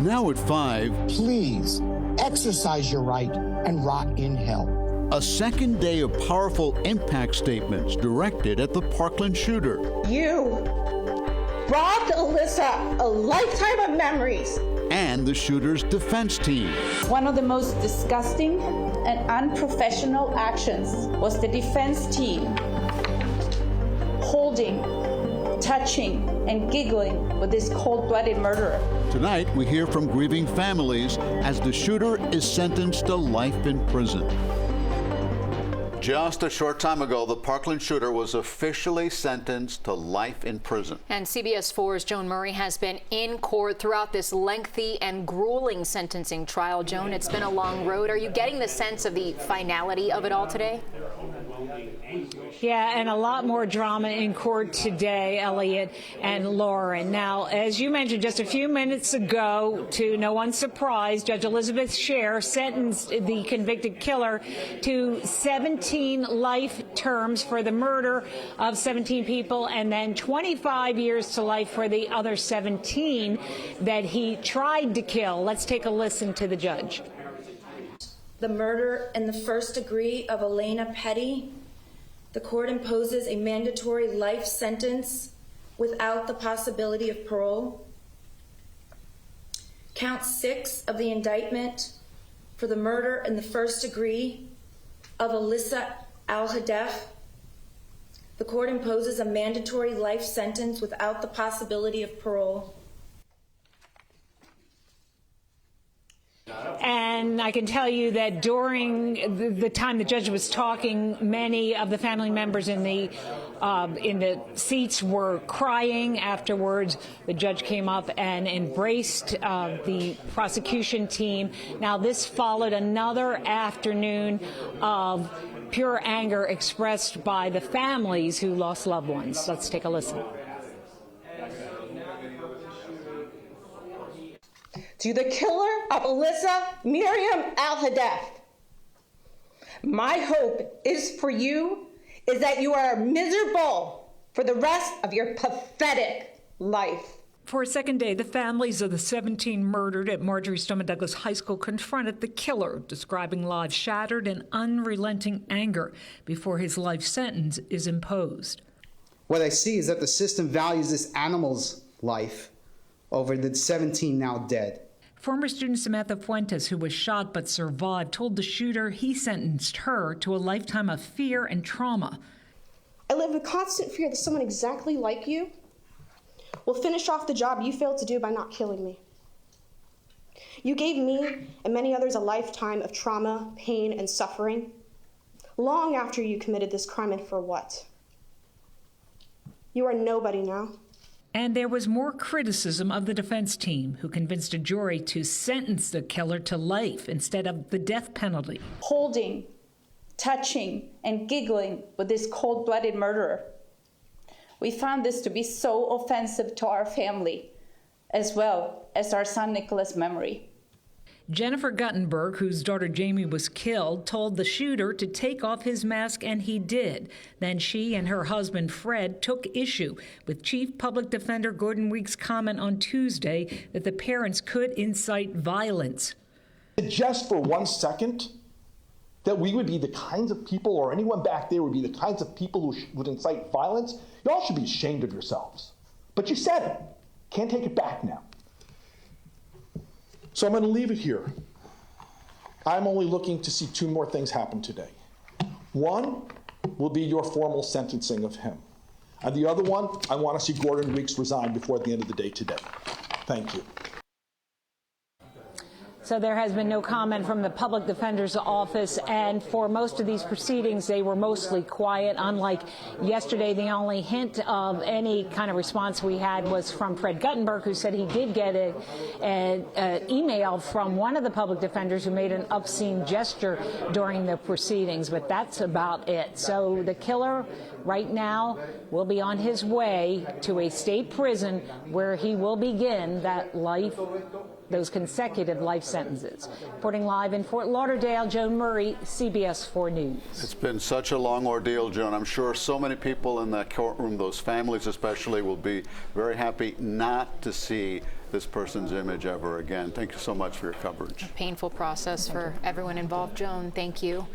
Now at 5, Please exercise your right and rot in hell. a second day of powerful impact statements directed at the Parkland shooter. You robbed Alyssa a lifetime of memories. And the shooter's defense team. One of the most disgusting and unprofessional actions was the defense team holding, touching, and giggling with this cold-blooded murderer. Tonight, we hear from grieving families as the shooter is sentenced to life in prison. Just a short time ago, the Parkland shooter was officially sentenced to life in prison. And CBS 4's Joan Murray has been in court throughout this lengthy and grueling sentencing trial. Joan, it's been a long road. Are you getting the sense of the finality of it all today? Yeah, and a lot more drama in court today, Elliot and Lauren. Now, as you mentioned just a few minutes ago, to no one's surprise, Judge Elizabeth Scher sentenced the convicted killer to 17 life terms for the murder of 17 people and then 25 years to life for the other 17 that he tried to kill. Let's take a listen to the judge. The murder in the first degree of Elena Petty, the court imposes a mandatory life sentence without the possibility of parole. Count 6 of the indictment for the murder in the first degree of Alyssa Al-Hadef, the court imposes a mandatory life sentence without the possibility of parole. And I can tell you that during the time the judge was talking, many of the family members in the seats were crying. Afterwards, the judge came up and embraced the prosecution team. Now, this followed another afternoon of pure anger expressed by the families who lost loved ones. Let's take a listen. To the killer of Alyssa Miriam Al-Hadef, my hope is that you are miserable for the rest of your pathetic life. For a second day, the families of the 17 murdered at Marjory Stoneman Douglas High School confronted the killer, describing lives shattered and unrelenting anger before his life sentence is imposed. What I see is that the system values this animal's life over the 17 now dead. Former student Samantha Fuentes, who was shot but survived, told the shooter he sentenced her to a lifetime of fear and trauma. I live with constant fear that someone exactly like you will finish off the job you failed to do by not killing me. You gave me and many others a lifetime of trauma, pain, and suffering, long after you committed this crime, and for what? You are nobody now. And there was more criticism of the defense team, who convinced a jury to sentence the killer to life instead of the death penalty. Holding, touching, and giggling with this cold-blooded murderer. We found this to be so offensive to our family, as well as our son Nikolas' memory. Jennifer Guttenberg, whose daughter Jamie was killed, told the shooter to take off his mask, and he did. Then she and her husband, Fred, took issue with Chief Public Defender Gordon Weeks' comment on Tuesday that the parents could incite violence. Just for 1 second that we would be the kinds of people, or anyone back there would be the kinds of people who would incite violence, y'all should be ashamed of yourselves. But you said it. Can't take it back now. So I'm going to leave it here. I'm only looking to see 2 more things happen today. One will be your formal sentencing of him. And the other one, I want to see Gordon Weeks resign before the end of the day today. Thank you. So there has been no comment from the public defender's office, and for most of these proceedings, they were mostly quiet. Unlike yesterday, the only hint of any kind of response we had was from Fred Guttenberg, who said he did get an email from one of the public defenders who made an obscene gesture during the proceedings, but that's about it. So the killer right now will be on his way to a state prison where he will begin those consecutive life sentences. Reporting live in Fort Lauderdale, Joan Murray, CBS 4 News. It's been such a long ordeal, Joan. I'm sure so many people in that courtroom, those families especially, will be very happy not to see this person's image ever again. Thank you so much for your coverage. Painful process for everyone involved. Joan, thank you.